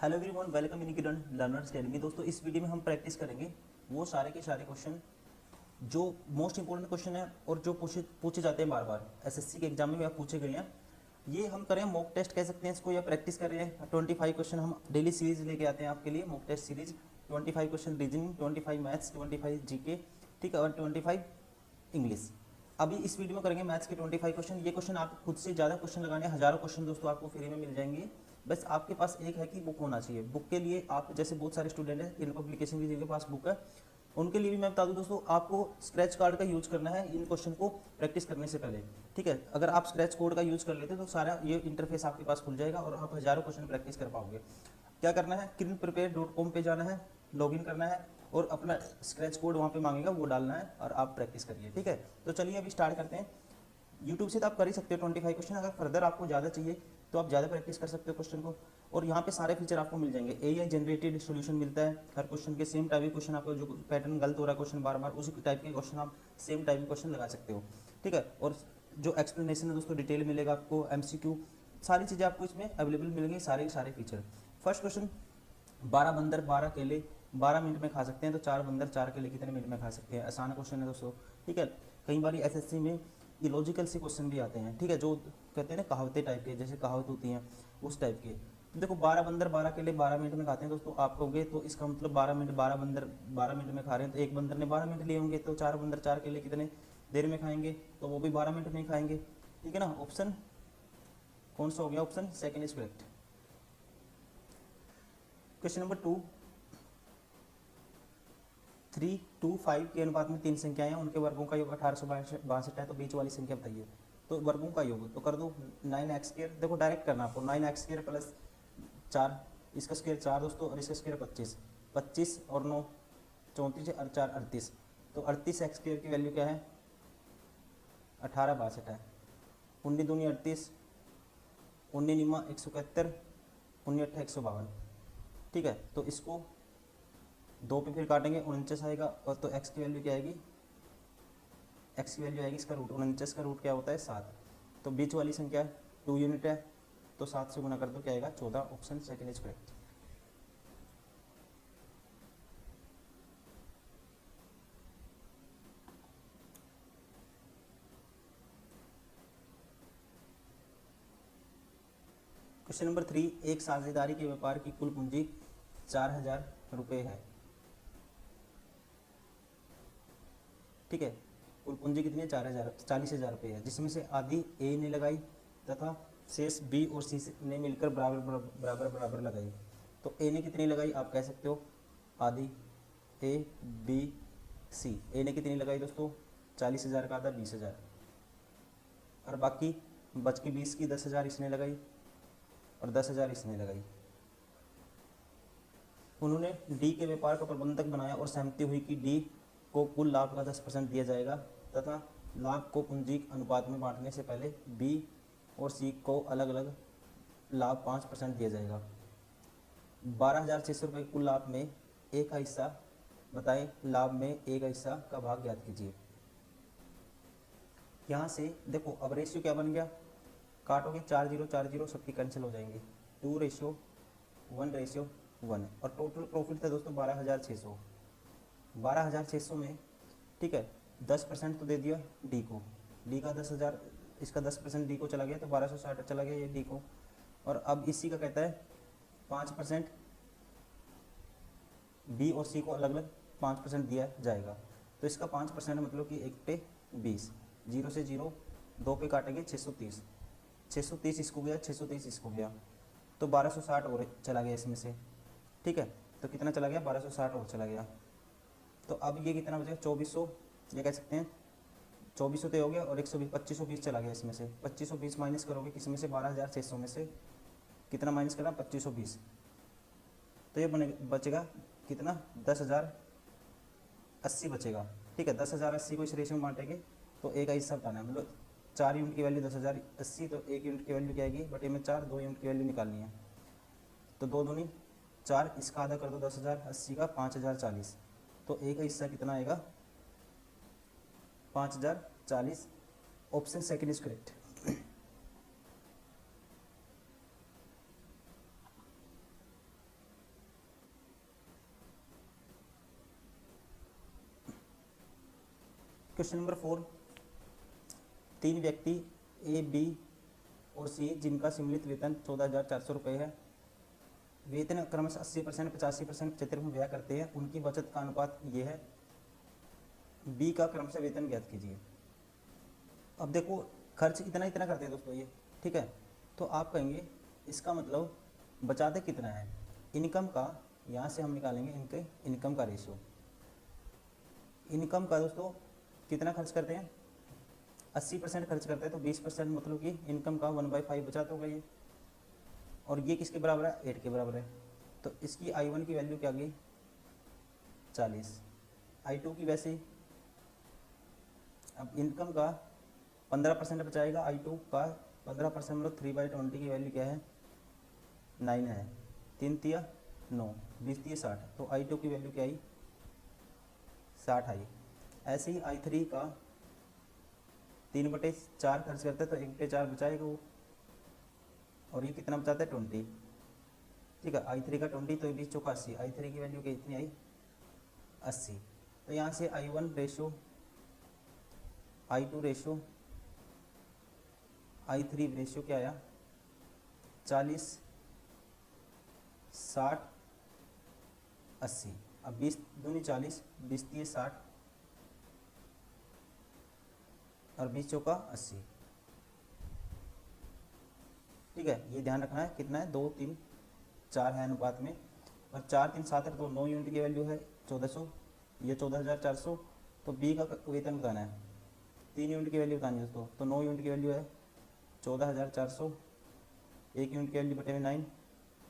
Hello everyone, welcome in learners academy. दोस्तों, इस video में हम प्रैक्टिस करेंगे वो सारे के सारे क्वेश्चन जो मोस्ट इंपॉर्टेंट क्वेश्चन है और जो पूछे जाते हैं बार बार एसएससी के एग्जाम में या पूछे गए हैं। ये हम करें मॉक टेस्ट कह सकते हैं इसको, या प्रैक्टिस कर रहे हैं। 25 क्वेश्चन हम डेली सीरीज लेके आते हैं आपके लिए, mock test series. 25 question reasoning, 25 maths, 25 GK, ठीक है, और 25 इंग्लिश। अभी इस वीडियो में करेंगे मैथ्स के 25 क्वेश्चन। ये क्वेश्चन आप खुद से ज़्यादा क्वेश्चन लगाने, हज़ारों क्वेश्चन दोस्तों आपको फ्री में मिल जाएंगे। बस आपके पास एक है कि बुक होना चाहिए। बुक के लिए आप जैसे बहुत सारे स्टूडेंट हैं इन पब्लिकेशन की जिनके पास बुक है, उनके लिए भी मैं बता दूं दोस्तों, आपको स्क्रैच कार्ड का यूज करना है इन क्वेश्चन को प्रैक्टिस करने से पहले। ठीक है, अगर आप स्क्रैच कोड का यूज कर लेते तो सारा ये इंटरफेस आपके पास खुल जाएगा और आप हज़ारों क्वेश्चन प्रैक्टिस कर पाओगे। क्या करना है, kirinprepare.com पे जाना है, लॉगिन करना है और अपना स्क्रैच कोड वहाँ पे मांगेगा, वो डालना है और आप प्रैक्टिस करिए। ठीक है, तो चलिए अभी स्टार्ट करते हैं। यूट्यूब से तो आप कर ही सकते हो 25 क्वेश्चन। अगर फर्दर आपको ज़्यादा चाहिए तो आप ज़्यादा प्रैक्टिस कर सकते हो क्वेश्चन को। और यहाँ पे सारे फीचर आपको मिल जाएंगे। एआई जनरेटेड सॉल्यूशन मिलता है हर क्वेश्चन के, सेम टाइप के क्वेश्चन आपको, जो पैटर्न गलत हो रहा है क्वेश्चन बार बार, उसी टाइप के क्वेश्चन आप सेम टाइप के क्वेश्चन लगा सकते हो। ठीक है, और जो एक्सप्लेनेशन है दोस्तों डिटेल मिलेगा आपको, एमसीक्यू, सारी चीज़ें आपको इसमें अवेलेबल मिलेंगी, सारे सारे फीचर। फर्स्ट क्वेश्चन, 12 बंदर 12 केले 12 मिनट में खा सकते हैं, तो 4 बंदर 4 केले कितने मिनट में खा सकते हैं? आसान क्वेश्चन है दोस्तों। ठीक है, कई बार एसएससी में इलॉजिकल से क्वेश्चन भी आते हैं। ठीक है, जो कहते हैं ना कहावतें टाइप के, जैसे कहावत होती हैं उस टाइप के। तो देखो, 12 बंदर 12 केले 12 मिनट में खाते हैं दोस्तों। आप कहोगे तो इसका मतलब 12 मिनट, 12 बंदर 12 मिनट में खा रहे हैं, तो एक बंदर ने 12 मिनट लिए होंगे, तो 4 बंदर 4 केले कितने देर में खाएंगे? तो वो भी 12 मिनट में ही खाएंगे। ठीक है ना, ऑप्शन कौन सा हो गया? Option second is correct. Question number 2, 3 2 5 के अनुपात में 3 संख्याएं हैं, उनके वर्गों का योग 1862 है, तो बीच वाली संख्या बताइए। तो वर्गों का योग तो कर दो 9x²। देखो डायरेक्ट करना आपको, 9x² प्लस 4, इसका स्क्वायर 4 दोस्तों, और इसका स्क्वायर 25। 25 और 9 34 और 4 38। तो 38x² की वैल्यू क्या है? 1862 है। 19 दूनी 38, 19 निमा 171, 19 अट्ठा 152। ठीक है, तो इसको 2 पे फिर काटेंगे, 49 आएगा। और तो x की वैल्यू क्या आएगी? x की वैल्यू आएगी इसका रूट। 49 का रूट क्या होता है? 7। तो बीच वाली संख्या 2 यूनिट है, तो 7 से गुना कर दो, क्या आएगा? 14। Option second is correct. Question number 3, एक साझेदारी के व्यापार की कुल पूंजी 4000 रुपये है। ठीक है, कुल पूंजी कितनी है? 40,000 रुपये है, जिसमें से आधी ए ने लगाई तथा शेष बी और सी ने मिलकर बराबर बराबर बराबर लगाई। तो ए ने कितनी लगाई आप कह सकते हो? आधी। ए बी सी, ए ने कितनी लगाई दोस्तों? 40,000 का आधा 20,000, और बाकी बच की 20 की 10,000 इसने लगाई और 10,000 इसने लगाई। उन्होंने डी के व्यापार का प्रबंधक बनाया और सहमति हुई कि डी को कुल लाभ का 10% दिया जाएगा तथा लाभ को पूंजी अनुपात में बांटने से पहले बी और सी को अलग अलग लाभ 5% दिया जाएगा। 12,600 रुपये कुल लाभ में ए का हिस्सा बताएं, लाभ में ए का हिस्सा का भाग ज्ञात कीजिए। यहाँ से देखो अब रेशियो क्या बन गया, काटोगे 4 0 4 0 सबकी कैंसिल हो जाएंगे, 2:1:1, और टोटल प्रॉफिट था दोस्तों 12,600। 12,600 में, ठीक है, 10% तो दे दिया डी को, डी का 10,000, इसका 10% डी को चला गया, तो 1260 चला गया ये डी को। और अब इसी का कहता है 5% बी और सी को अलग अलग 5% दिया जाएगा। तो इसका 5% मतलब कि 1 पे 20, 0 से 0, 2 पे काटेंगे 630, 630 इसको गया, 630 इसको गया, तो 1260 और चला गया इसमें से। ठीक है, तो कितना चला गया? 1260 और चला गया। तो अब ये कितना बचेगा? 2400, ये कह सकते हैं 2400 तो हो गया, और 120 2520 चला गया इसमें से। 2520 माइनस करोगे किसमें से? 12,600 में से कितना माइनस करना? 2520। तो ये बचेगा कितना? 10,080 बचेगा। ठीक है, 10,080 को इस रेशियो में बांटेंगे तो एक का हिस्सा बताना है, मतलब 4 यूनिट की वैल्यू 10,080, तो 1 यूनिट की वैल्यू क्या आएगी? बटे में 4, 2 यूनिट की वैल्यू निकालनी है, तो 2 दूनी 4, इसका आधा कर दो 10,080 का 5,040, तो एक का हिस्सा कितना आएगा? 5,040। Option second is correct. Question number 4, तीन व्यक्ति ए, बी और सी जिनका सम्मिलित वेतन 14,400 रुपये है, वेतन क्रमशः 80%, 85%, 75% व्यय करते हैं, उनकी बचत का अनुपात ये है। बी का क्रमशः वेतन ज्ञात कीजिए। अब देखो खर्च इतना इतना करते हैं दोस्तों ये, ठीक है। तो आप कहेंगे इसका मतलब बचाते कितना है। इनकम का यहाँ से हम निकालेंगे इनके इनकम का रेशियो। इनकम का दोस्तों कितना खर्च करते हैं, 80% खर्च करते हैं, तो 20% मतलब कि इनकम का 1/5 बचाता होगा ये। और ये किसके बराबर है, 8 के बराबर है। तो इसकी I1 की वैल्यू क्या गई, 40। I2 की वैसे ही। अब इनकम का 15% बचाएगा, I2 का 15% मतलब 3/20 की वैल्यू क्या है, 9 है। 3 तिया 9, 20 तिया 60, तो I2 की वैल्यू क्या आई, 60 आई। ऐसे ही I3 का 3/4 खर्च करता है, तो 1/4 बचाएगा वो। और ये कितना बचाता है, 20, ठीक है। I3 का 20, तो 20 चौका 80, I3 की वैल्यू कितनी आई, 80। तो यहाँ से I1 ratio, I2 ratio, I3 ratio क्या आया, 40, 60, 80। अब 20 दूनी 40, 20 तिये 60 और 20 चौका 80, ठीक है। ये ध्यान रखना है कितना है, 2, 3, 4 है अनुपात में। और 4, 3, 7 है, तो 9 यूनिट की वैल्यू है 1400, ये 14,400। तो बी का वेतन बताना है, 3 यूनिट की वैल्यू बतानी है दोस्तों। तो 9 यूनिट की वैल्यू है 14,400, 1 यूनिट की वैल्यू बटे में 9,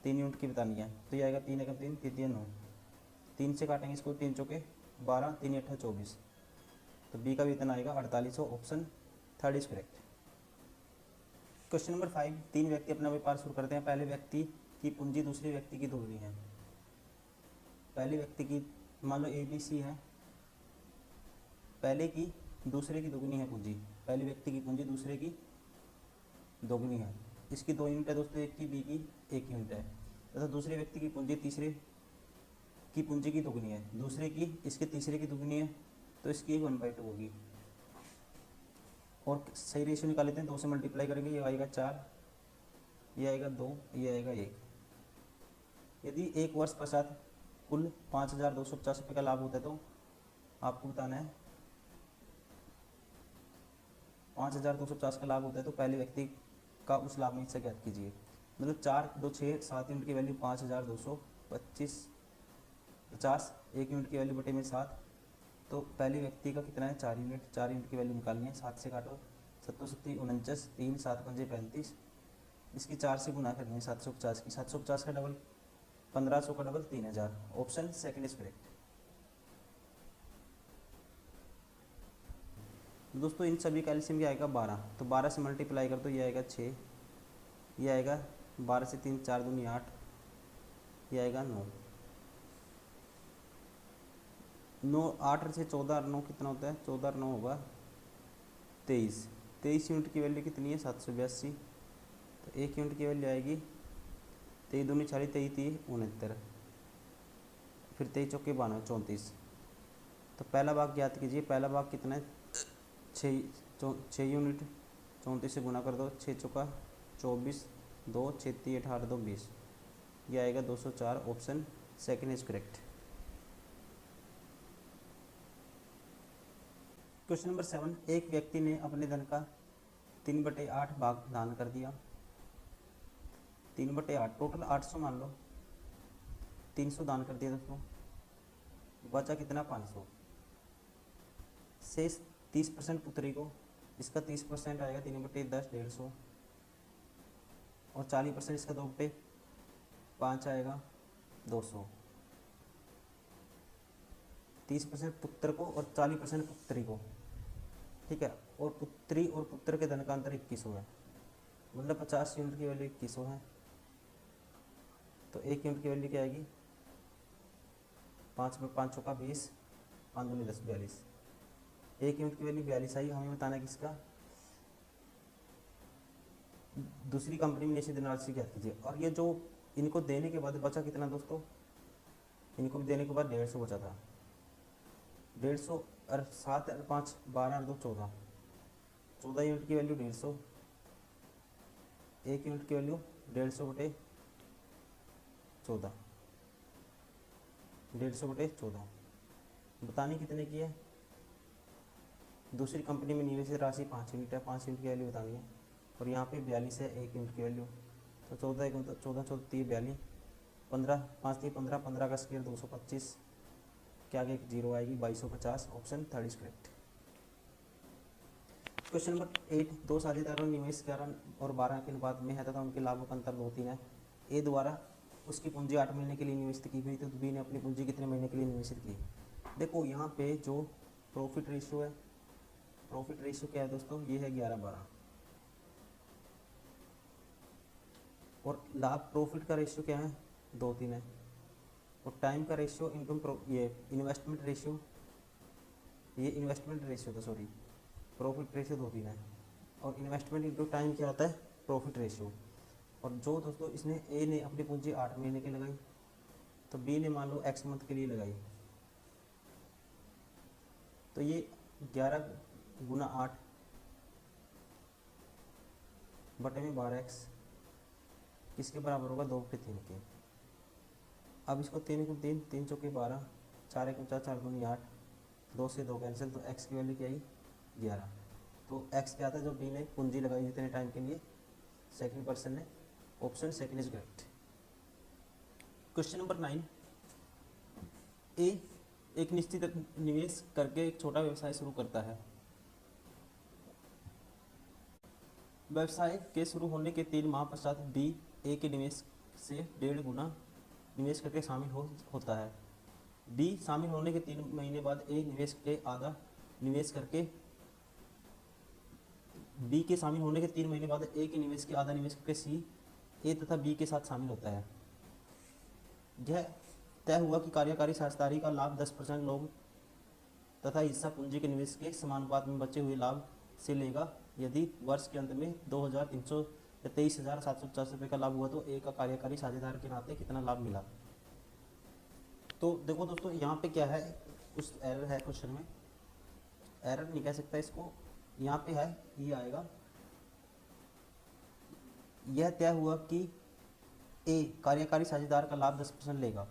3 यूनिट की बतानी है। तो ये आएगा 3 एकम 3, 3 9, 3 से काटेंगे इसको, 3 चौके 12, 3 8 24। तो बी का वेतन आएगा 4800। Option 3 is correct. Question number 5, तीन व्यक्ति अपना व्यापार शुरू करते हैं। पहले व्यक्ति की पूंजी दूसरे व्यक्ति की दोगुनी है। पहले व्यक्ति की, मान लो ए बी सी है, पहले की दूसरे की दोगुनी है पूंजी। पहले व्यक्ति की पूंजी दूसरे की दोगुनी है। इसकी 2 यूनिट है दोस्तों, एक की, बी की 1 यूनिट है। तथा दूसरे व्यक्ति की पूंजी तीसरे की पूंजी की दोगुनी है, दूसरे की इसके तीसरे की दोगुनी है, तो इसकी 1/2 होगी। और सही रेशियो निकाल लेते हैं, 2 से मल्टीप्लाई करेंगे, ये आएगा 4, ये आएगा 2, ये आएगा 1। यदि 1 वर्ष पश्चात कुल 5,250 रुपये का लाभ होता है, तो आपको बताना है 5,250 का लाभ होता है, तो पहले व्यक्ति का उस लाभ में हिस्सा ज्ञात कीजिए। मतलब 4, 2, 6, 7 यूनिट की वैल्यू 5,250, 1 यूनिट की वैल्यू बटे में 7। तो पहले व्यक्ति का कितना है, 4 यूनिट। 4 यूनिट की वैल्यू निकालनी है, 7 से काटो, 7 7 49, 3 7 5 35, इसकी 4 से गुना करनी है 750 की। 750 का डबल 1500 का double 3000। Option second is correct. दोस्तों इन सभी का एलसीएम क्या आएगा, 12। तो 12 से मल्टीप्लाई कर दो, ये आएगा 6, ये आएगा 12 से 3 4 दूनी 8, ये आएगा 9। 9 8 से 14 और 9 कितना होता है, 14 और 9 होगा 23। 23 यूनिट की वैल्यू कितनी है, 782। तो 1 यूनिट की वैल्यू आएगी 23 दूनी 40, 23 3 69, फिर 23 चौके 92 34। तो पहला भाग ज्ञात कीजिए। पहला भाग कितना है, 6 यूनिट। 34 से गुना कर दो, 6 चौका 24, 2 6 3 18 2 20, ये आएगा 204। Option second is correct. Question number 7, एक व्यक्ति ने अपने धन का 3/8 भाग दान कर दिया। 3/8 टोटल 800 मान लो, 300 दान कर दिया दोस्तों, बचा कितना, 500। शेष 30% पुत्री को, इसका 30% आएगा 3/10 150, और 40% इसका 2/5 आएगा 200। 30% पुत्र को और 40% पुत्री को, ठीक है। और पुत्री और पुत्र के धन का अंतर 2100 है, मतलब 50 यूनिट की वैल्यू 2100 है। तो 1 यूनिट की वैल्यू क्या आएगी, 5 में 5 चौका 20, 5 दूनी 10 42। 1 यूनिट की वैल्यू 42 आई। हमें बताना है किसका, दूसरी कंपनी में निश्चित धनराशि ज्ञात कीजिए। और ये जो इनको देने के बाद बचा कितना दोस्तों, इनको भी देने के बाद 150 बचा था। 150 और 7 और 5 12 और 2 14, 14 यूनिट की वैल्यू 150, एक यूनिट की वैल्यू 150 बटे 14, 150 बटे 14। बतानी कितने की है? दूसरी कंपनी में निवेशित राशि 5 यूनिट है, 5 यूनिट की वैल्यू बतानी है। और यहाँ पे 42 है, एक यूनिट की वैल्यू। तो 14 एक 14 14 3 42, 15 5 3 15, 15 का स्क्वायर 225, क्या आगे एक जीरो आएगी, 2250। Option third is correct. Question number 8, दो साझेदारों ने निवेश 11 और 12 के अनुपात में है तथा उनके लाभों का अंतर 2-3 है। ए द्वारा उसकी पूंजी 8 महीने के लिए निवेशित की गई, तो बी ने अपनी पूंजी कितने महीने के लिए निवेशित की? देखो यहाँ पे जो प्रॉफिट रेशियो है, प्रॉफिट रेशियो क्या है दोस्तों, ये है 11-12। और लाभ प्रॉफिट का रेशियो क्या है, 2-3 है। और टाइम का रेशियो इनकम ये इन्वेस्टमेंट रेशियो, ये इन्वेस्टमेंट रेशियो था, सॉरी, प्रॉफिट रेशियो 2-3 है। और इन्वेस्टमेंट इंटू टाइम क्या होता है, प्रॉफिट रेशियो। और जो दोस्तों इसने ए ने अपनी पूंजी 8 महीने की लगाई, तो बी ने मान लो एक्स मंथ के लिए लगाई, तो ये 11 गुना 8 बटे में 12x किसके बराबर होगा, 2 बटे 3 के। अब इसको 3 को 3, 3 चौके 12, 4 एक 4, 4 दूनी 8, 2 से 2 कैंसिल, तो x की वैल्यू क्या आई, 11। तो x क्या था, जो बी ने पूंजी लगाई जितने टाइम के लिए, सेकंड पर्सन ने। Option second is correct. Question number 9, ए एक निश्चित निवेश करके एक छोटा व्यवसाय शुरू करता है। व्यवसाय के शुरू होने के 3 माह पश्चात बी ए के निवेश से 1.5 गुना निवेश करके शामिल होता है। बी शामिल होने के 3 महीने बाद ए निवेश के आधा निवेश करके, बी के शामिल होने के 3 महीने बाद ए के निवेश के आधा निवेश करके सी ए तथा बी के साथ शामिल होता है। यह तय हुआ कि कार्यकारी साझेदारी का लाभ 10% लोग तथा हिस्सा पूंजी के निवेश के समानुपात में बचे हुए लाभ से लेगा। यदि वर्ष के अंत में 2300 या 23,750 रुपये का लाभ हुआ, तो ए का कार्यकारी साझेदार के नाते कितना लाभ मिला? तो देखो दोस्तों, यहाँ पे क्या है, कुछ एरर है क्वेश्चन में, एरर नहीं कह सकता इसको, यहाँ पे है, ये आएगा, यह तय हुआ कि ए कार्यकारी साझेदार का लाभ 10% लेगा,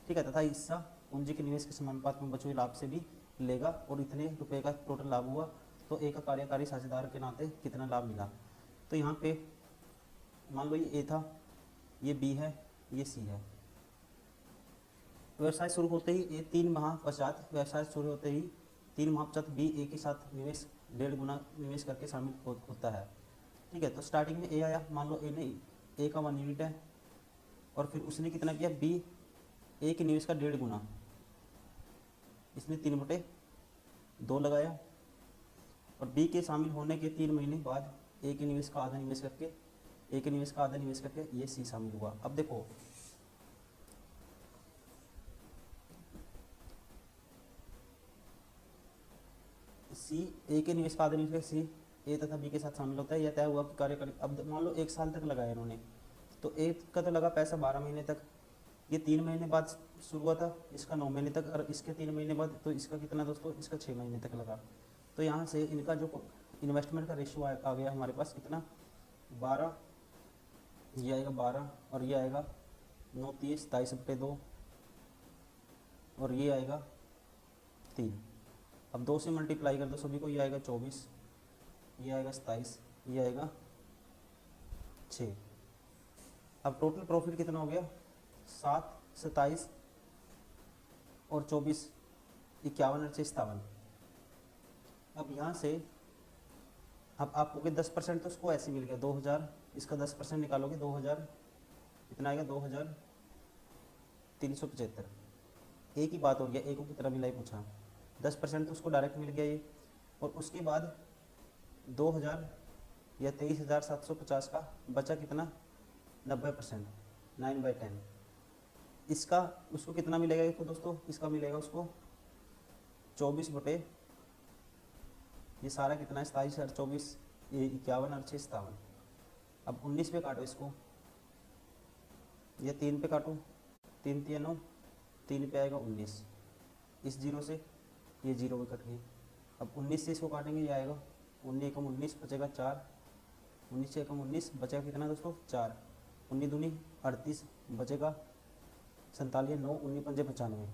ठीक है, तथा हिस्सा पूंजी के निवेश के समानुपात में बचे हुए लाभ से भी लेगा, और इतने रुपए का टोटल लाभ हुआ, तो ए का कार्यकारी साझेदार के नाते कितना लाभ मिला? तो यहाँ पे मान लो ये ए था, ये बी है, ये सी है। व्यवसाय शुरू होते ही ए 3 माह पश्चात, व्यवसाय शुरू होते ही 3 माह पश्चात बी ए के साथ निवेश 1.5 गुना निवेश करके शामिल होता है, ठीक है। तो स्टार्टिंग में ए आया, मान लो ए ने ए का 1 यूनिट है, और फिर उसने कितना किया, बी ए के निवेश का 1.5 गुना, इसने 3/2 लगाया, और बी के शामिल होने के 3 महीने बाद ए के निवेश का आधा निवेश करके, ए के निवेश का आधा निवेश करके ये सी शामिल हुआ। अब देखो सी ए के निवेश का आधा निवेश करके सी ए तथा बी के साथ शामिल होता है, यह तय हुआ कि कार्यकारी, अब मान लो 1 साल तक लगाया इन्होंने, तो ए का तो लगा पैसा 12 महीने तक, ये 3 महीने बाद शुरू हुआ था, इसका 9 महीने तक, और इसके 3 महीने बाद, तो इसका कितना दोस्तों, इसका 6 महीने तक लगा। तो यहाँ से इनका जो इन्वेस्टमेंट का रेशियो आ गया हमारे पास कितना, 12, ये आएगा 12, और ये आएगा 9 30 22/2, और ये आएगा 3। अब 2 से मल्टीप्लाई कर दो सभी को, ये आएगा 24, ये आएगा 27, ये आएगा 6। अब टोटल प्रॉफिट कितना हो गया, 7 27 और 24 51 और 57। अब यहाँ से अब आपको 10% तो उसको ऐसे मिल गया 2000, इसका 10% निकालोगे 2000, कितना आएगा 2375। एक ही बात हो गया, एक को कितना मिला ही पूछा, 10% तो उसको डायरेक्ट मिल गया ये, और उसके बाद 2000 या 23,750 का बचा कितना, 90%, 9/10। इसका उसको कितना मिलेगा इसको दोस्तों, इसका मिलेगा उसको 24 ये सारा कितना है, 27 और 24, ये 51 और 6 57। अब 19 पे काटो इसको, ये 3 पे काटो, 3 3 9, 3 पे आएगा 19, इस जीरो से ये 0 में कट गई। अब 19 से इसको काटेंगे, ये आएगा 19 एकम 19 बचेगा 4, 19 से एकम 19 बचेगा कितना दोस्तों 4, 19 दूनी 38 बचेगा 47, 9 19 पंजे 95।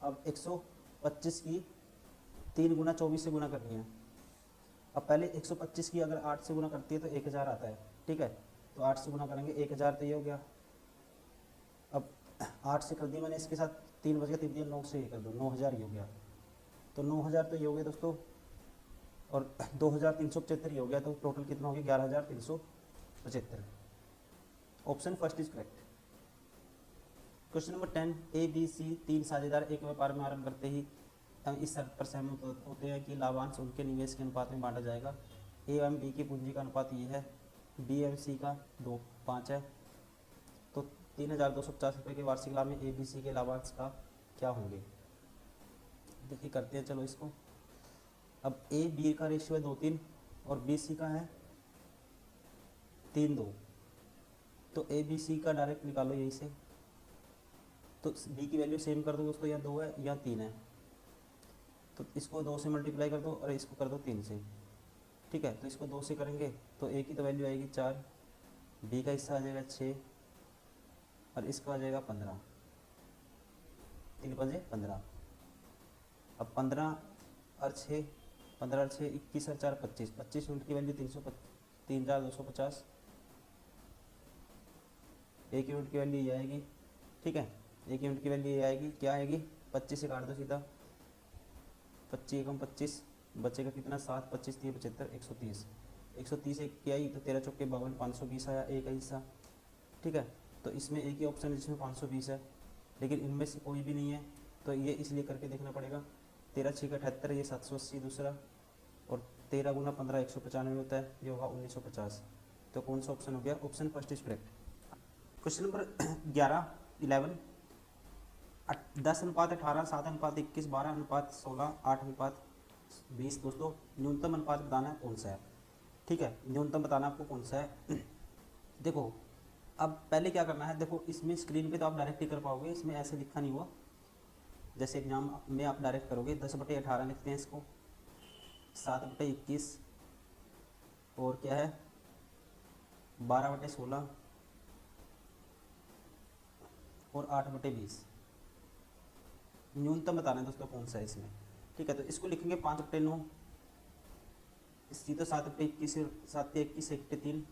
अब 125 की 3 गुना 24 से गुना करनी है। अब पहले 125 की अगर 8 से गुना करती है तो 1000 आता है, ठीक है, तो 8 से गुना करेंगे 1000, तो ये हो गया। अब 8 से कर दिया मैंने, इसके साथ 3 बच गया, 3 दिया 9 से ये कर दो, 9000 ये हो गया। तो 9000 तो ये हो गया दोस्तों, और 2375 ये हो गया, तो टोटल कितना हो गया 11375। Option first is correct. Question number 10, A B C 3 साझेदार एक व्यापार में आरंभ करते ही इस शर्त पर सहमत होते हैं कि लाभांश उनके निवेश के अनुपात में बांटा जाएगा। ए एवं बी की पूंजी का अनुपात ये है, बी एवं सी का 2:5 है, तो 3250 रुपये के वार्षिक लाभ में ए बी सी के लाभांश का क्या होंगे। देखिए करते हैं चलो इसको। अब ए बी का रेशियो है 2:3 और बी सी का है 3:2, तो ए बी सी का डायरेक्ट निकालो यहीं से। तो बी की वैल्यू सेम कर दो दोस्तों, या 2 है या 3 है, तो इसको 2 से मल्टीप्लाई कर दो और इसको कर दो 3 से, ठीक है। तो इसको 2 से करेंगे तो ए की तो वैल्यू आएगी 4, बी का हिस्सा आ जाएगा 6 और इसका आ जाएगा 15, 3 बजे 15। अब 15 और 6, 15 और 6 21 और 4 25, 25 यूनिट की वैल्यू 3250, एक यूनिट की वैल्यू ये आएगी, ठीक है, एक यूनिट की वैल्यू ये आएगी, क्या आएगी 25 से काट दो सीधा, 25 एकम 25 बचेगा कितना 7, 25 3 75, 130, 130 एक की आई तो 13 चौके 52, 520 आया एक हिस्सा, ठीक है। तो इसमें एक ही ऑप्शन है जिसमें 520 है, लेकिन इनमें से कोई भी नहीं है, तो ये इसलिए करके देखना पड़ेगा। 13 6 78, ये 780 दूसरा, और 13 गुना 15 195 होता है, ये होगा 1950। तो कौन सा ऑप्शन हो गया, option first is correct. Question number 11 10:18, 7:21, 12:16, 8:20। दोस्तों न्यूनतम अनुपात बताना है कौन सा है, ठीक है, न्यूनतम बताना आपको कौन सा है। देखो अब पहले क्या करना है, देखो इसमें स्क्रीन पे तो आप डायरेक्ट ही कर पाओगे, इसमें ऐसे लिखा नहीं हुआ, जैसे एग्जाम में आप डायरेक्ट करोगे। 10/18 लिखते हैं इसको, 7/21 और क्या है 12/16 और 8/20। न्यूनतम बताना है दोस्तों कौन सा है इसमें, ठीक है। तो इसको लिखेंगे 5/9, इसकी तो 7/21, 7/21 1/3,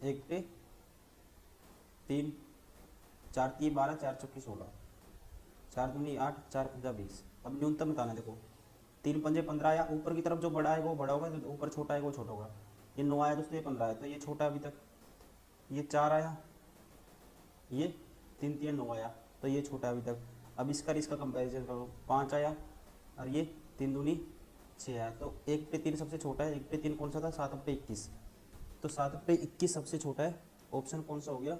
एक पे 3, 4 3 12, 4 चौकी 16, 4 दूनी 8, 4 पंजा 20। अब न्यूनतम बताना है, देखो 3 पंजे 15 आया, ऊपर की तरफ जो बड़ा है वो बड़ा होगा, जो ऊपर छोटा है वो छोटा होगा। ये 9 आया दोस्तों, ये 15 है, तो ये छोटा अभी तक, ये 4 आया, ये 3 3 9 आया, तो ये छोटा अभी तक। अब इसका कंपैरिजन करो, 5 आया और ये 3 दूनी 6 आया, तो 1/3 सबसे छोटा है, 1/3 कौन सा था 7/21, तो 7/21 सबसे छोटा है। ऑप्शन कौन सा हो गया,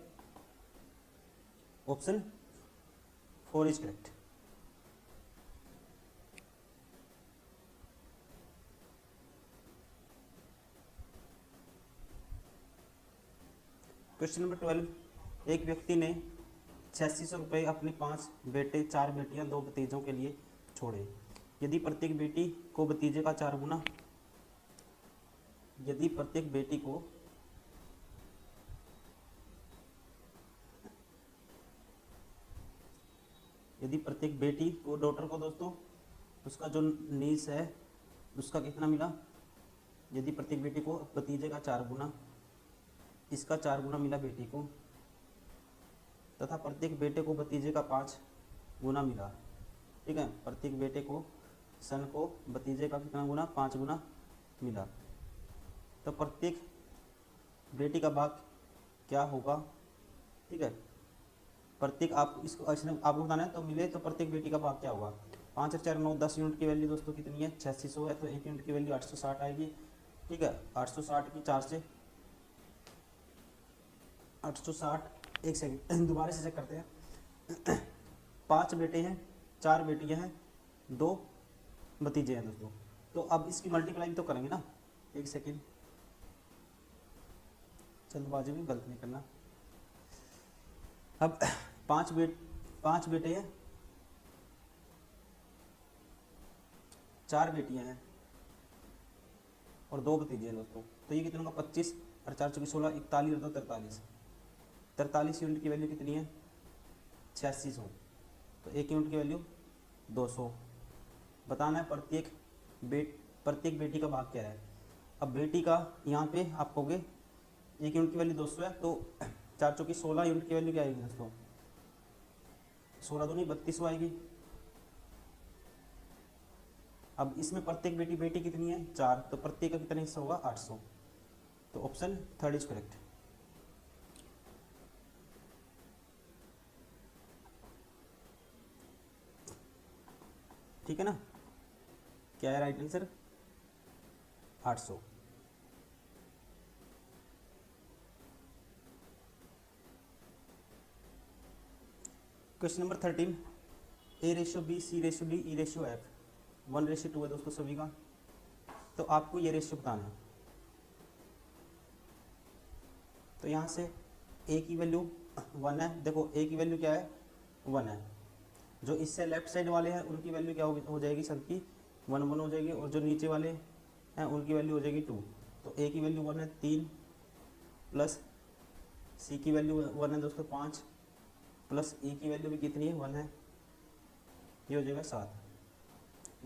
option 4 is correct. Question number 12, एक व्यक्ति ने 8600 रुपये अपने 5 बेटे 4 बेटियां 2 भतीजों के लिए छोड़े। यदि प्रत्येक बेटी को भतीजे का 4 गुना, यदि प्रत्येक बेटी को डॉटर को दोस्तों उसका जो नीस है उसका कितना मिला, यदि प्रत्येक बेटी को भतीजे का 4 गुना, इसका 4 गुना मिला बेटी को, तथा प्रत्येक बेटे को भतीजे का 5 गुना मिला, ठीक है। प्रत्येक बेटे को सन को भतीजे का कितना गुना, 5 गुना मिला, तो प्रत्येक बेटी का भाग क्या होगा, ठीक है। प्रत्येक आप इसको आपको बताना है, तो मिले तो प्रत्येक बेटी का भाग क्या होगा। 5 और 4 9, 10 यूनिट की वैल्यू दोस्तों कितनी है 8600 है, तो 1 यूनिट की वैल्यू 860 आएगी, ठीक है। 860 की 4 से 860, एक सेकेंड दोबारा से चेक करते हैं। 5 बेटे हैं, 4 बेटियां हैं, 2 भतीजे हैं दोस्तों, तो अब इसकी मल्टीप्लाई तो करेंगे ना, एक सेकेंड जल्दबाजी में गलत नहीं करना। अब पांच बेटे हैं, 4 बेटियां हैं और 2 भतीजे हैं दोस्तों। तो ये कितने होगा 25 और 4 चौकी 16, 41 और 2 43। 43 यूनिट की वैल्यू कितनी है 8600। तो 1 यूनिट की वैल्यू 200। बताना है प्रत्येक बेटी का भाग क्या है। अब बेटी का यहाँ पे आप कहोगे 1 यूनिट की वैल्यू 200 है, तो 4 चौकी 16 यूनिट की वैल्यू क्या आएगी दोस्तों 16 दूनी 3200 आएगी। अब इसमें प्रत्येक बेटी कितनी है 4, तो प्रत्येक का कितना हिस्सा होगा 800। तो ऑप्शन 3 इज करेक्ट। ठीक है ना, क्या है right answer 800। Question number 13, A/B, C/D, E/F 1/2 है दोस्तों सभी का। तो आपको ये रेशियो बताना है। तो यहाँ से A की वैल्यू 1 है, देखो A की वैल्यू क्या है 1 है। जो इससे लेफ्ट साइड वाले हैं उनकी वैल्यू क्या हो जाएगी सबकी 1 1 हो जाएगी, और जो नीचे वाले हैं उनकी वैल्यू हो जाएगी 2। तो A की वैल्यू 1 है 3, प्लस C की वैल्यू 1 है दोस्तों 5, प्लस E की वैल्यू भी कितनी है 1 है, ये हो जाएगा 7।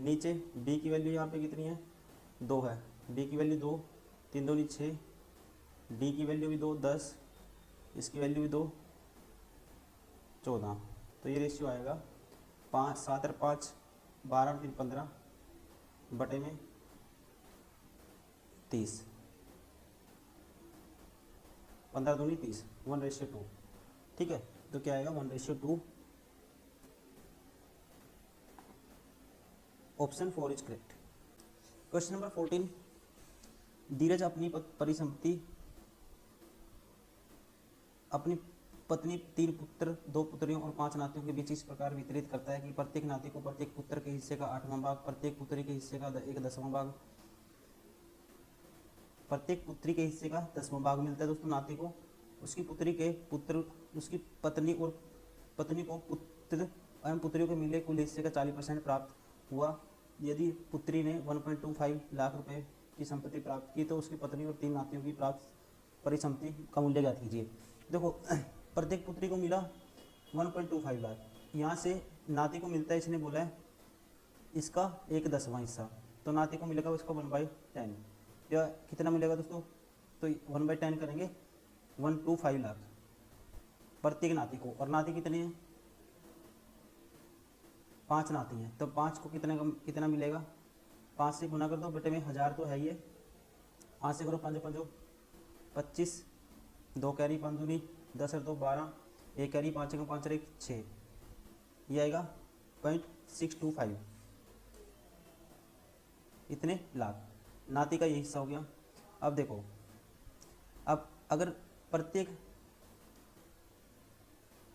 नीचे B की वैल्यू यहाँ पे कितनी है 2 है, B की वैल्यू 2, 3 2 6, D की वैल्यू भी 2 10, इसकी वैल्यू भी 2 14। तो ये रेशियो आएगा 5 7 और 5 12 और 3 15 बटे में 30, 15 दूनी 30, 1/2। ठीक है, तो क्या आएगा 1/2। Option 4 is correct. Question number 14, धीरज अपनी अपनी पत्नी 3 पुत्र 2 पुत्रियों और 5 नातियों के बीच इस प्रकार वितरित करता है कि प्रत्येक नाती को प्रत्येक पुत्र के हिस्से का 8वां भाग, प्रत्येक पुत्री के हिस्से का 1/10वां भाग, प्रत्येक पुत्री के हिस्से का 10वां भाग मिलता है दोस्तों नाती को। उसकी पत्नी को पुत्र एवं पुत्रियों के मिले कुल हिस्से का 40% प्राप्त हुआ। यदि पुत्री ने 1.25 लाख रुपए की संपत्ति प्राप्त की तो उसकी पत्नी और 3 नातियों की प्राप्त परिसंपत्ति का मूल्य ज्ञात कीजिए। देखो प्रत्येक पुत्री को मिला 1.25 लाख, यहाँ से नाती को मिलता है, इसने बोला है इसका 1/10वां हिस्सा, तो नाती को मिलेगा उसका 1/10, या कितना मिलेगा दोस्तों, तो 1/10 करेंगे 125 लाख प्रत्येक नाती को। और नाती कितने हैं 5 नाती हैं, तो 5 को कितना मिलेगा 5 से गुना कर दो बेटे में 1000 तो है ही है, 5 से करो 5 5 25, 2 कैरी 5 दूनी 10 और 2 12, 1 कैरी 5 का 5 1 6, ये आएगा 0.625 इतने लाख। नाती का ये हिस्सा हो गया। अब देखो, अब अगर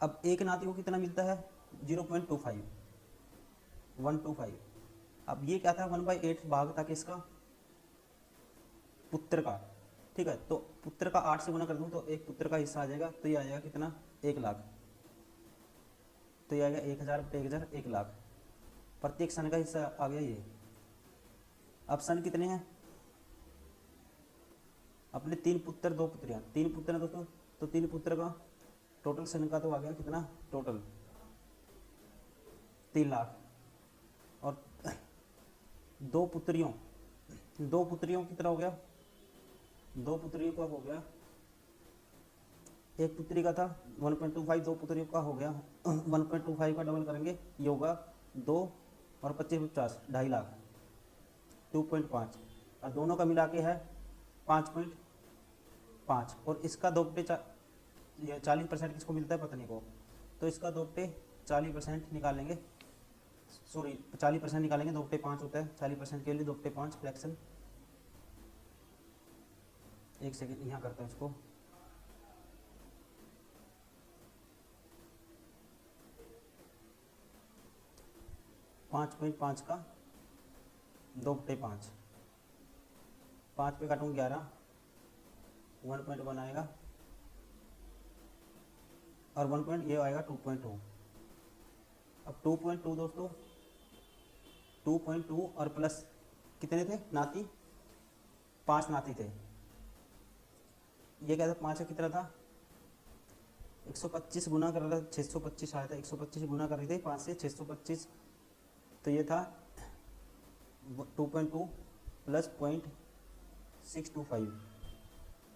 अब एक नाती को कितना मिलता है 0.25 125। अब ये क्या था 1/8 भाग था किसका पुत्र का। ठीक है, तो पुत्र का 8 से गुना कर दूं तो एक पुत्र का हिस्सा आ जाएगा, तो ये आएगा कितना 1 लाख, तो ये आएगा 1000 बटे 1000 1 लाख। प्रत्येक सन का हिस्सा आ गया ये। अब सन कितने हैं अपने 3 पुत्र 2 पुत्रियां, 3 पुत्र हैं दोस्तों, तो 3 पुत्र का टोटल सन का तो आ गया कितना टोटल 3 लाख। और 2 पुत्रियों कितना हो गया 2 पुत्रियों का हो गया, एक पुत्री का था 1.25, 2 पुत्रियों का हो गया 1.25 का डबल करेंगे ये होगा 2 और 25 50 2.5 लाख 2.5, और दोनों का मिला के है 5.5, और इसका 40% किसको मिलता है पत्नी को, तो इसका 40% निकालेंगे, सॉरी 40% निकालेंगे, 2/5 होता है 40% के लिए 2/5 फ्रैक्शन। एक सेकेंड यहाँ करता हूँ इसको, पाँच का 2/5, 5 पे काटूँ 11, 1.1 आएगा और 1 पॉइंट ये आएगा 2.2। अब 2.2 दोस्तों, 2.2 और प्लस कितने थे नाती, 5 नाती थे। ये क्या था, 5 का कितना था, 125 गुना कर रहा था, 625 आया था, 125 गुना कर रहे थे 5 से 625, तो ये था 2.2 प्लस 0.625,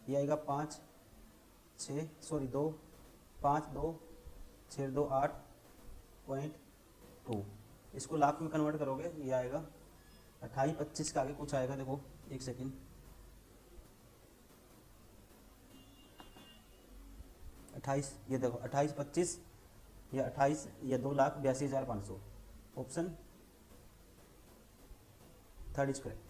ये आएगा 5 6 सॉरी 2 5 2 6 2 8.2। इसको लाख में कन्वर्ट करोगे ये आएगा 28 25 का आगे कुछ आएगा, देखो एक सेकेंड, 28 ये देखो 28 25 या 28 या 2,82,500, option third is correct.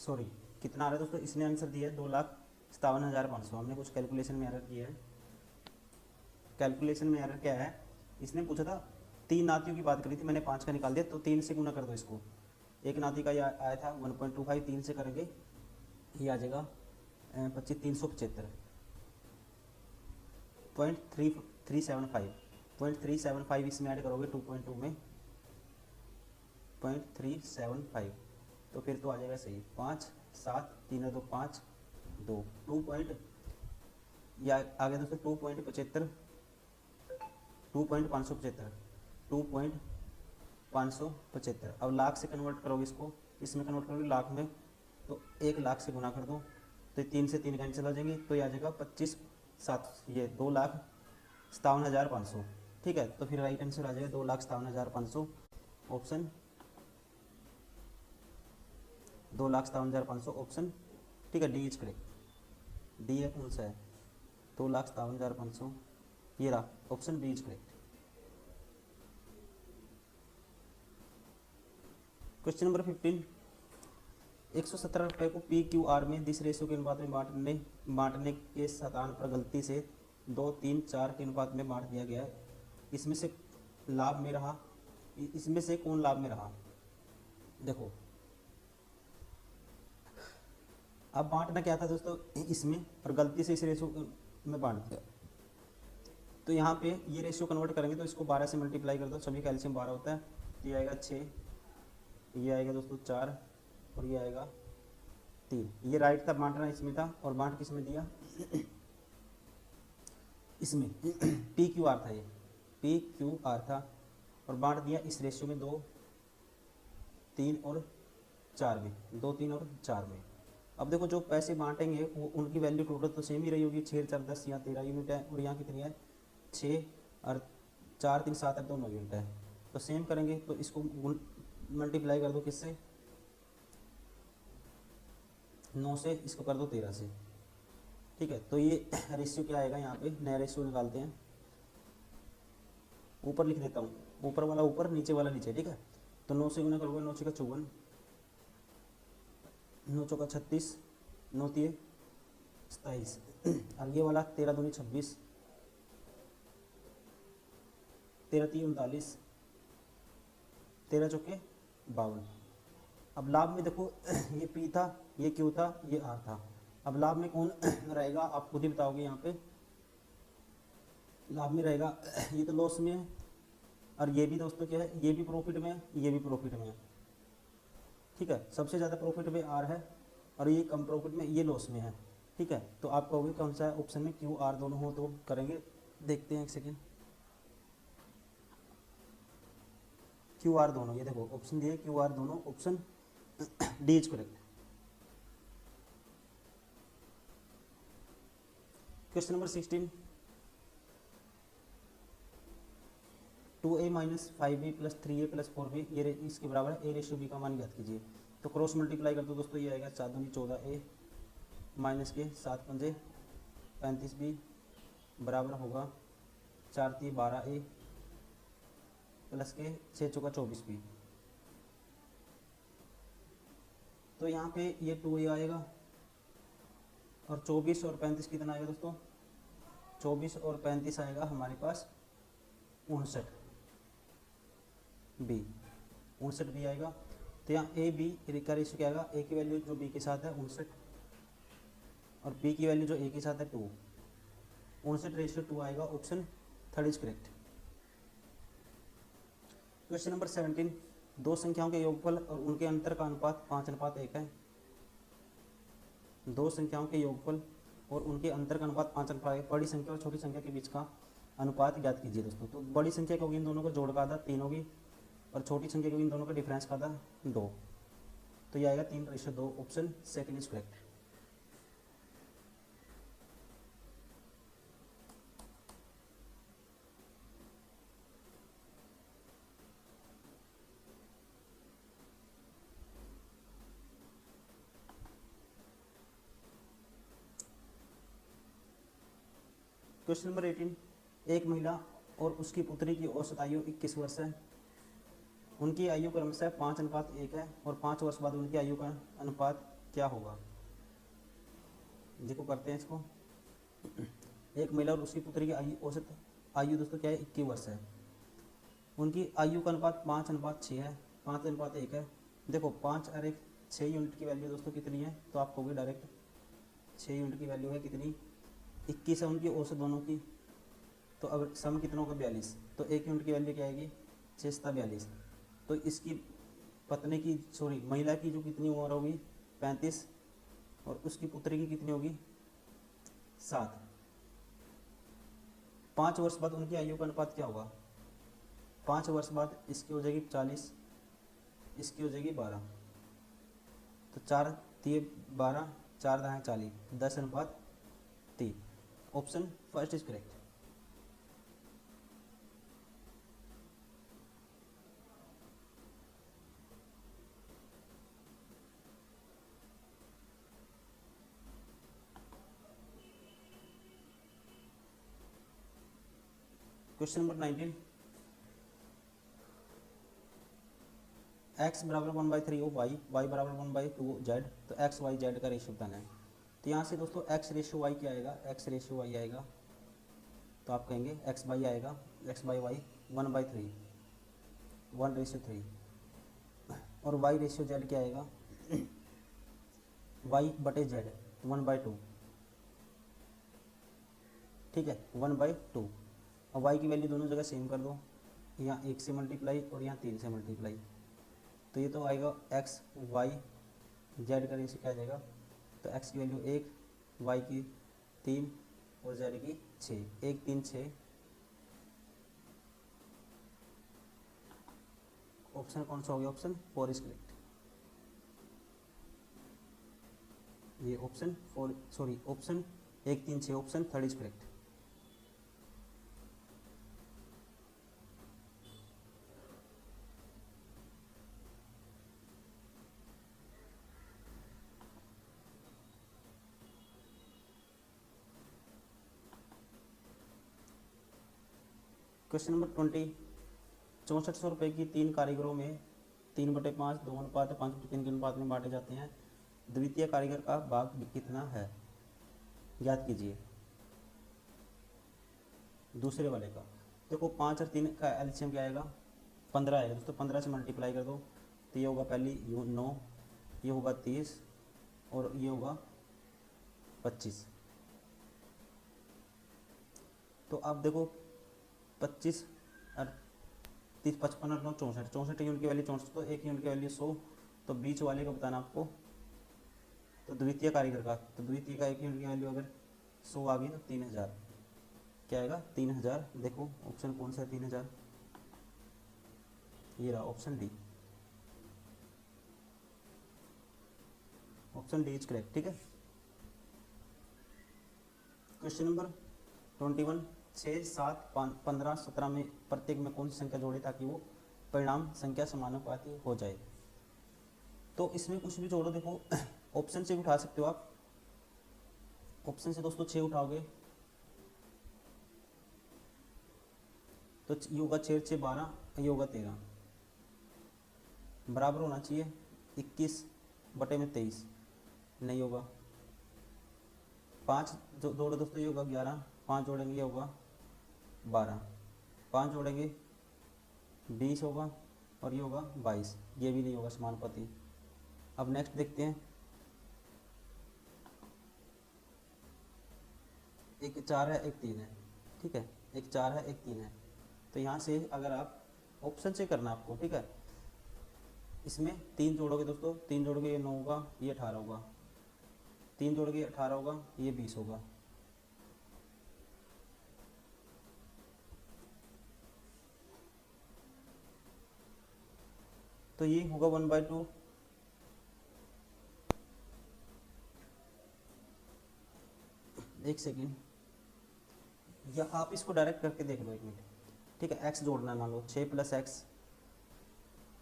Sorry कितना आ रहा है दोस्तों, इसने आंसर दिया है 2,57,500, हमने कुछ कैलकुलेशन में एरर किया है। कैलकुलेशन में एरर क्या है, इसने पूछा था 3 नातियों की बात करी थी, मैंने 5 का निकाल दिया, तो 3 से गुना कर दो इसको। एक नाती का ये आया था 1.25, 3 से करेंगे ये आ जाएगा 25 375.375 इसमें ऐड करोगे 2.2 में 0.375, तो फिर तो आ जाएगा सही 5 7 3 2 5 2 2 पॉइंट, या आगे दोस्तों 2.75 2.575। अब लाख से कन्वर्ट करोगे इसको, इसमें कन्वर्ट करोगे लाख में, तो 1 लाख से गुना कर दो, तो 3 से 3 कैंसिल हो जाएंगे, तो ये आ जाएगा 25 7 ये 2,57,500। ठीक है, तो फिर राइट आंसर आ जाएगा 2,57,500, ऑप्शन 2,57,500 ऑप्शन। ठीक है, डी इज करेक्ट। डी है कौन सा है, 2,57,500, ये रहा option B is correct. Question number 15, 117 रुपये को पी क्यू आर में दिस रेशियो के अनुपात में बांटने के स्थान पर गलती से 2 3 4 के अनुपात में बांट दिया गया है, इसमें से लाभ में रहा, इसमें से कौन लाभ में रहा। देखो अब बांटना क्या था दोस्तों इसमें, और गलती से इस रेशियो में बांट दिया, तो यहाँ पे ये रेशियो कन्वर्ट करेंगे तो इसको 12 से मल्टीप्लाई कर दो, सभी कैल्शियम 12 होता है, तो ये आएगा 6, ये आएगा दोस्तों 4 और ये आएगा 3। ये राइट था, बांटना इसमें था, और बांट किस में दिया इसमें पी क्यू आर था, ये पी क्यू आर था, और बांट दिया इस रेशियो में 2 3 और 4 में, 2 3 और 4 में। अब देखो जो पैसे बांटेंगे वो उनकी वैल्यू टोटल तो सेम ही रही होगी, 6 4 10 यहाँ 13 यूनिट है, और यहाँ कितनी है 6 और 4 3 7 और 2 9 यूनिट है, तो सेम करेंगे, तो इसको मल्टीप्लाई कर दो किससे 9 से, इसको कर दो 13 से। ठीक है, तो ये रेशियो क्या आएगा, यहाँ पे नया रेशियो निकालते हैं, ऊपर लिख देता हूँ, ऊपर वाला ऊपर नीचे वाला नीचे। ठीक है, तो 9 से गुना करोगे 9 6 का 54, 9 चौका 36, 9 3 27, और ये वाला 13 दूनी 26, 13 3 39, 13 चौके 52। अब लाभ में देखो ये पी था, ये क्यू था, ये आर था, अब लाभ में कौन रहेगा आप खुद ही बताओगे। यहाँ पे लाभ में रहेगा ये तो लॉस में है, और ये भी दोस्तों क्या है, ये भी प्रॉफिट में है, ये भी प्रॉफिट में है। ठीक है, सबसे ज़्यादा प्रॉफिट में आर है, और ये कम प्रॉफिट में, ये लॉस में है। ठीक है, तो आप कहोगे कौन सा है ऑप्शन में क्यू आर दोनों हो, तो करेंगे, देखते हैं एक सेकेंड, क्यू आर दोनों, ये देखो ऑप्शन दिए क्यू आर दोनों, option D is correct. Question number 16, 2a minus 5b plus 3a plus 4b ये इसके बराबर है, a रेशियो b का मान ज्ञात कीजिए। तो क्रॉस मल्टीप्लाई कर दो दोस्तों, ये आएगा 4 दूनी 14a माइनस के 7 पंजे 35b बराबर होगा 4 3 12a प्लस के 6 चौका 24b। तो यहाँ पे ये 2a आएगा, और 24 और 35 कितना आएगा दोस्तों, 24 और 35 आएगा हमारे पास 59b, 59b आएगा। तो यहाँ ए बी का रेशियो क्या आएगा, ए की वैल्यू जो बी के साथ है 59, और पी की वैल्यू जो ए के साथ है 2, 59:2 आएगा, option third is correct. Question number 17, दो संख्याओं के योगफल और उनके अंतर का अनुपात 5:1 है। दो संख्याओं के योगफल और उनके अंतर का अनुपात 5:1, बड़ी संख्या और छोटी संख्या के बीच का अनुपात ज्ञात कीजिए दोस्तों। तो बड़ी संख्या के होगी इन दोनों को जोड़ का आधा 3 होगी, और छोटी संख्या के इन दोनों का डिफरेंस का आधा 2, तो ये आएगा 3:2, option second is correct. Question number 18, एक महिला और उसकी पुत्री की औसत आयु 21 वर्ष है। उनकी आयु क्रमशः 5:1 है और 5 वर्ष बाद उनकी आयु का अनुपात क्या होगा। देखो करते हैं इसको। एक महिला और उसकी पुत्री की आयु औसत आयु दोस्तों क्या है, 21 वर्ष है। उनकी आयु का अनुपात 5:6 है, 5:1 है। देखो 5 और 1 6 यूनिट की वैल्यू दोस्तों कितनी है, तो आप कहोगे डायरेक्ट 6 यूनिट की वैल्यू है कितनी, 21 है उनकी औसत दोनों की। तो अगर सम कितनों का 42, तो 1 यूनिट की वैल्यू क्या आएगी, 6×42। तो इसकी पत्नी की महिला की जो कितनी उम्र होगी 35, और उसकी पुत्री की कितनी होगी 7। 5 वर्ष बाद उनकी आयु का अनुपात क्या होगा, 5 वर्ष बाद इसकी हो जाएगी 40, इसकी हो जाएगी 12, तो 4×3=12, 4×10=40, 10:3, option first is correct. Question number 19, x बराबर 1/3 y, y बराबर 1/2 z, तो x y z का रेशियो बताना है। तो यहाँ से दोस्तों x रेशियो y क्या आएगा, x रेशियो y आएगा, तो आप कहेंगे x बाई आएगा, x बाई वाई 1/3, 1:3, और y रेशियो z क्या आएगा, y/z 1/2, ठीक है 1/2। और y की वैल्यू दोनों जगह सेम कर दो, यहाँ 1 से मल्टीप्लाई और यहाँ 3 से मल्टीप्लाई, तो ये तो आएगा x y z का रेशियो क्या आ जाएगा, तो x की वैल्यू 1, y की 3 और z की 6, 1 3 6, ऑप्शन कौन सा हो गया, ऑप्शन 4 इज करेक्ट। ये option 4 option 1 3 6, option third is correct. Question number 20, 6400 रुपये की 3 कारीगरों में 3/5 2:5 के अनुपात में बांटे जाते हैं। द्वितीय कारीगर का भाग कितना है, ज्ञात कीजिए। दूसरे वाले का देखो 5 और 3 का एलसीएम क्या आएगा, 15 आएगा दोस्तों, 15 से मल्टीप्लाई कर दो, तो ये होगा पहली 9, ये होगा 30 और ये होगा 25। तो आप देखो 25 और 30, 55 और 9 64, 64 यूनिट की वैल्यू 64, तो 1 यूनिट की वैल्यू 100, तो बीच वाले का बताना आपको, तो द्वितीय कारीगर का, तो द्वितीय का 1 यूनिट की वैल्यू अगर 100 आ गई तो 3000 क्या आएगा, 3000। देखो ऑप्शन कौन सा है 3000, ये रहा option D, option D is correct, ठीक है। क्वेश्चन नंबर 21, 6 7 15 17 में प्रत्येक में कौन सी संख्या जोड़े ताकि वो परिणाम संख्या समानुपाती हो जाए। तो इसमें कुछ भी जोड़ो, देखो ऑप्शन से भी उठा सकते हो आप, ऑप्शन से दोस्तों 6 उठाओगे तो ये होगा 6 6 12, ये होगा 13, बराबर होना चाहिए 21/23, नहीं होगा। 5 जोड़ो दोस्तों, ये होगा 11, 5 जोड़ेंगे ये होगा 12, 5 जोड़ेंगे 20 होगा और ये होगा 22, ये भी नहीं होगा समानुपाती। अब नेक्स्ट देखते हैं, एक 4 है एक 3 है, ठीक है, एक 4 है एक 3 है। तो यहाँ से अगर आप ऑप्शन से करना आपको, ठीक है, इसमें 3 जोड़ोगे दोस्तों, 3 जोड़ोगे ये 9 होगा, ये 18 होगा, 3 जोड़ोगे 18 होगा, ये 20 होगा। तो ये होगा 1/2। एक सेकेंड, या आप इसको डायरेक्ट करके देख लो, एक मिनट, ठीक है। एक्स जोड़ना है, मान लो 6 + x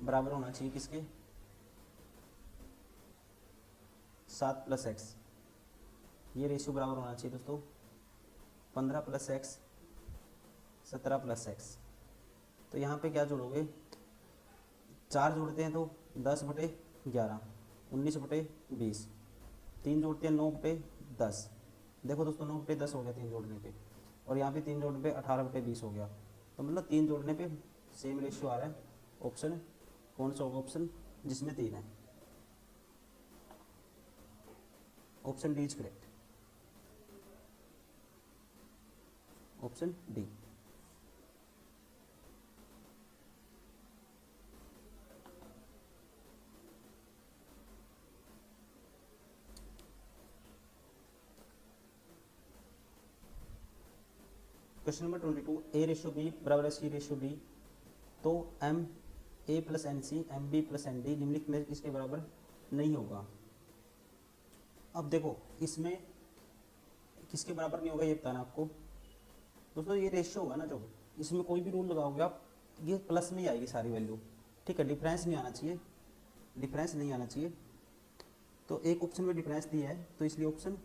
बराबर होना चाहिए किसके, 7 + x। ये रेशियो बराबर होना चाहिए दोस्तों 15 + x 17 + x। तो यहाँ पे क्या जोड़ोगे, 4 जोड़ते हैं तो 10/11 19/20, 3 जोड़ते हैं 9/10। देखो दोस्तों 9/10 हो गया 3 जोड़ने पे, और यहाँ पे 3 जोड़ने पे 18/20 हो गया। तो मतलब 3 जोड़ने पे सेम रेशियो आ रहा है। ऑप्शन कौन सा होगा, ऑप्शन जिसमें 3 है, option D is correct, option D. Question number 22, A/B बराबर है C/D, तो MA + NC MB + ND निम्नलिखित में किसके बराबर नहीं होगा। अब देखो इसमें किसके बराबर नहीं होगा ये बताना आपको दोस्तों। ये रेशियो होगा ना, जो इसमें कोई भी रूल लगाओगे आप, ये प्लस में ही आएगी सारी वैल्यू, ठीक है। डिफरेंस नहीं आना चाहिए, डिफरेंस नहीं आना चाहिए। तो एक ऑप्शन में डिफरेंस दिया है, तो इसलिए ऑप्शन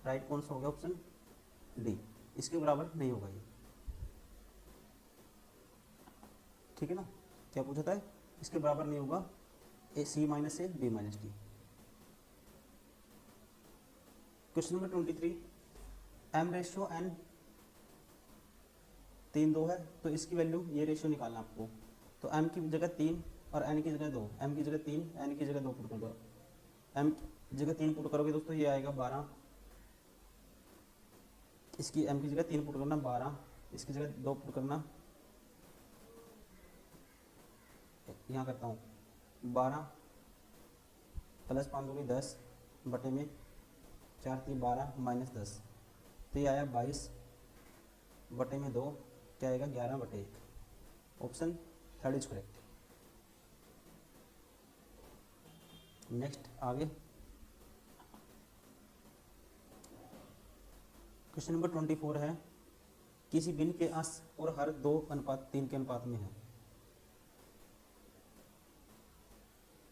राइट कौन सा होगा, ऑप्शन डी, इसके बराबर नहीं होगा ये, ठीक है ना। क्या पूछा था, इसके बराबर नहीं होगा, C- A B- D। Question number 23, M/N 3:2 है, तो इसकी वैल्यू, ये रेशियो निकालना आपको। तो M की जगह 3 और N की जगह 2, M की जगह 3 N की जगह 2 पुट कर दो। M की जगह 3 पुट करोगे दोस्तों, ये आएगा 12, इसकी M की जगह 3 पुट करना 12, इसकी जगह 2 पुट करना, यहाँ करता हूँ 12 + 5 × 10 बटे में 4 × 12 -10, तो ये आया 22 बटे में 2, क्या आएगा 11/1। Option third is correct. Next आगे क्वेश्चन नंबर 24 है, किसी भिन्न के अंश और हर 2:3 के अनुपात में है,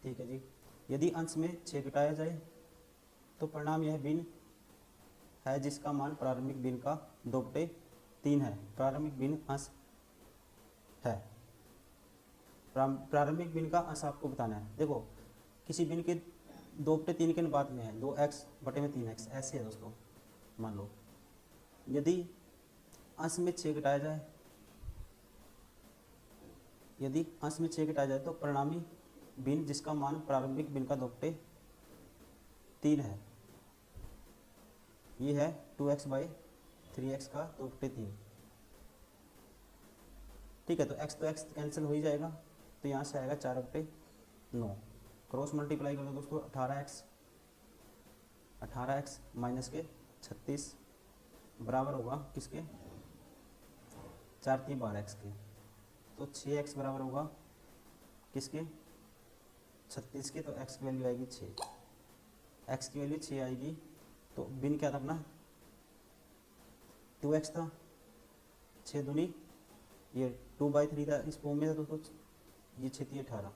ठीक है जी। यदि अंश में 6 घटाया जाए तो परिणाम यह भिन्न है जिसका मान प्रारंभिक भिन्न का 2/3 है। प्रारंभिक भिन्न अंश है, प्रारंभिक भिन्न का अंश आपको बताना है। देखो किसी भिन्न के 2/3 के अनुपात में है, 2x/3x ऐसे है दोस्तों। मान लो यदि अंश में 6 घटाया जाए, यदि अंश में 6 घटाया जाए तो परिणामी भिन्न जिसका मान प्रारंभिक भिन्न का 2/3 है, ये है 2x/3x का 2/3, ठीक है। तो x तो x कैंसिल हो ही जाएगा, तो यहाँ से आएगा 4/9। क्रॉस मल्टीप्लाई कर दो दोस्तों, 18x माइनस के 36 बराबर होगा किसके, 4 × 3 12x के। तो 6x बराबर होगा किसके, 36 के। तो x की वैल्यू आएगी 6, x की वैल्यू 6 आएगी। तो भिन्न क्या था अपना, 2x था, 6 दूनी ये 2/3 था, इस फॉर्म में था दोस्तों, ये 6 × 18।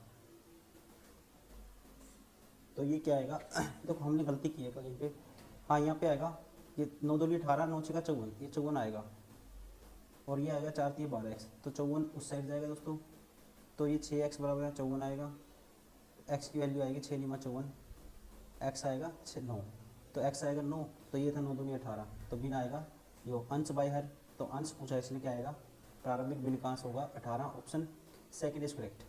तो ये क्या आएगा, देखो हमने गलती की है कहीं पे, हाँ यहाँ पे आएगा ये 9 दूनी 18 9 6 54, ये 54 आएगा, और ये आएगा 4 × 3 12x, तो 54 उस साइड जाएगा दोस्तों। तो ये 6x बराबर है 54 आएगा, x की वैल्यू आएगी 6 × 9 54, x आएगा 9, तो x आएगा 9, तो ये था 9 दूनी 18, तो भिन्न आएगा यो अंश बाय हर, तो अंश पूछा इसलिए क्या आएगा, प्रारंभिक भिन्न का अंश होगा 18। Option second is correct.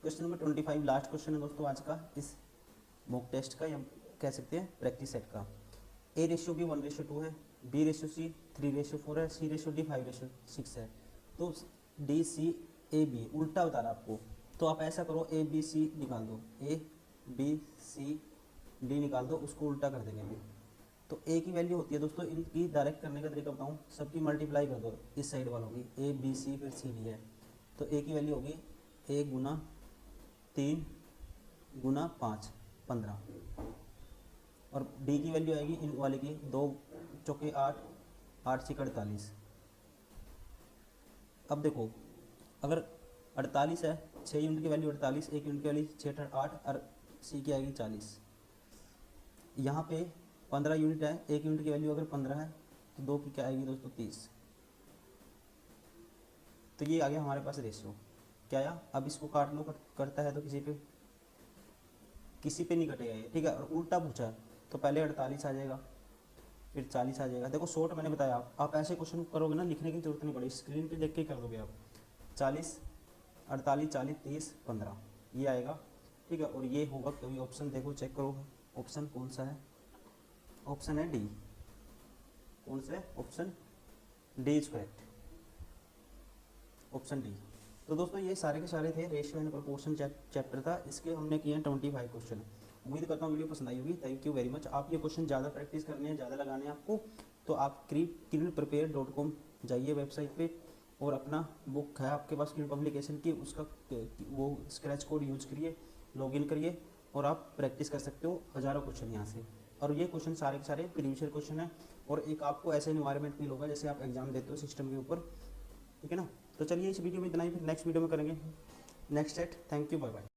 Question number 25 last question है दोस्तों आज का, इस मॉक टेस्ट का या कह सकते हैं प्रैक्टिस सेट का। A/B 1/2 है, B/C 3/4 है, C/D 5/6 है। तो DCAB उल्टा बता रहा आपको, तो आप ऐसा करो ABC निकाल दो, ABCD निकाल दो, उसको उल्टा कर देंगे अभी। तो A की वैल्यू होती है दोस्तों, इनकी डायरेक्ट करने का तरीका बताऊँ, सबकी मल्टीप्लाई कर दो इस साइड वालों की, ABC फिर CD है। तो A की वैल्यू होगी A गुना 3 गुना 5 15, और D की वैल्यू आएगी इन वाले की 2 चौके 8 8 6 48। अब देखो अगर 48 है, 6 यूनिट की वैल्यू 48, 1 यूनिट की वैल्यू 6 8 और C की आएगी 40। यहाँ पे 15 यूनिट है, 1 यूनिट की वैल्यू अगर 15 है तो 2 की क्या आएगी दोस्तों 30। तो ये आ गया हमारे पास रेशियो, क्या आया। अब इसको काट लो, करता है तो किसी पे नहीं कटेगा ये, ठीक है। और उल्टा पूछा है तो पहले 48 आ जाएगा, फिर 40 आ जाएगा। देखो शॉर्ट मैंने बताया, आप ऐसे क्वेश्चन करोगे ना, लिखने की जरूरत नहीं पड़ेगी, स्क्रीन पे देख के कर दोगे आप। 40 48 40 30 15 ये आएगा, ठीक है। और ये होगा कभी ऑप्शन, देखो चेक करो ऑप्शन कौन सा है, ऑप्शन है डी। कौन सा है option? D is correct, option D. तो दोस्तों ये सारे के सारे थे रेशियो एंड प्रोपोर्शन चैप्टर था, इसके हमने किए हैं 25 क्वेश्चन। उम्मीद करता हूँ वीडियो पसंद आई होगी। Thank you very much. आप ये क्वेश्चन ज़्यादा प्रैक्टिस करने हैं, ज़्यादा लगाने हैं आपको, तो आप creedprepare.com जाइए वेबसाइट पे, और अपना बुक है आपके पास क्रीड पब्लिकेशन की, उसका वो स्क्रैच कोड यूज करिए, लॉगिन करिए, और आप प्रैक्टिस कर सकते हो हज़ारों क्वेश्चन यहाँ से। और ये क्वेश्चन सारे के सारे प्रीवियस ईयर क्वेश्चन है, और एक आपको ऐसा इन्वायरमेंट फील होगा जैसे आप एग्जाम देते हो सिस्टम के ऊपर, ठीक है ना। तो चलिए इस वीडियो में इतना ही, फिर नेक्स्ट वीडियो में करेंगे next set. Thank you, bye bye.